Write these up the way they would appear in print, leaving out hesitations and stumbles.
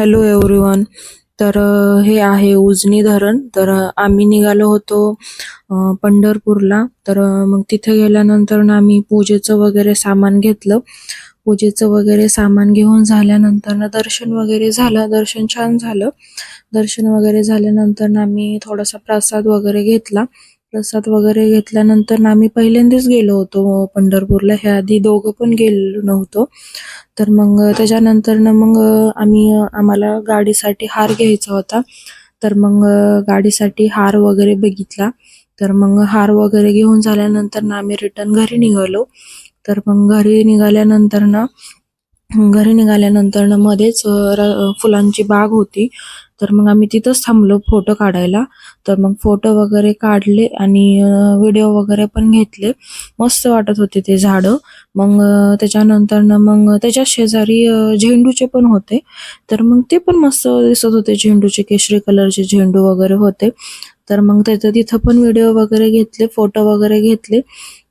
Hello everyone. तर हे आहे उजनी धरण. तर आम्ही निघालो होतो पंढरपूरला. तर मग तिथे गेल्यानंतर ना आम्ही पूजेचं वगैरे सामान घेतलं. पूजेचं वगैरे सामान घेऊन झाल्यानंतर ना दर्शन वगैरे झालं. दर्शन छान झालं. दर्शन वगैरे झाल्यानंतर ना आम्ही थोडासा प्रसाद वगैरे घेतला. प्रसाद वगैरे घेतल्यानंतर ना आम्ही पहिल्यांदाच गेलो होतो पंढरपूरला. ह्या आधी दोघं पण गेलो नव्हतो. तर मग त्याच्यानंतर ना मग आम्हाला गाडीसाठी हार घ्यायचा होता. तर मग गाडीसाठी हार वगैरे बघितला. तर मग हार वगैरे घेऊन झाल्यानंतर ना आम्ही रिटर्न घरी निघालो. तर मग घरी निघाल्यानंतर ना मध्येच फुलांची बाग होती. तर मग आम्ही तिथंच थांबलो फोटो काढायला. तर मग फोटो वगैरे काढले आणि व्हिडिओ वगैरे पण घेतले. मस्त वाटत होते ते झाडं. मग त्याच्यानंतर ना मग त्याच्या शेजारी झेंडूचे पण होते. तर मग ते पण मस्त दिसत होते. झेंडूचे केशरी कलरचे झेंडू वगैरे होते. तर मग त्याचं तिथं पण व्हिडिओ वगैरे घेतले, फोटो वगैरे घेतले.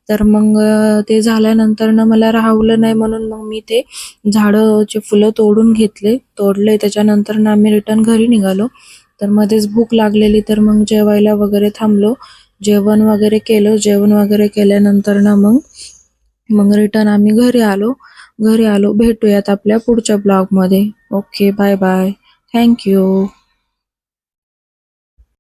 तर मग ते झाल्यानंतर ना मला राहवलं नाही म्हणून मग मी ते झाडाचे फुलं तोडले. त्याच्यानंतर ना आम्ही रिटर्न घरी निघालो. तर मध्येच भूक लागलेली, तर मग जेवायला वगैरे थांबलो. जेवण वगैरे केलं. जेवण वगैरे केल्यानंतर ना मग रिटर्न आम्ही घरी आलो. भेटूयात आपल्या पुढच्या ब्लॉगमध्ये. Okay, bye bye. थँक्यू.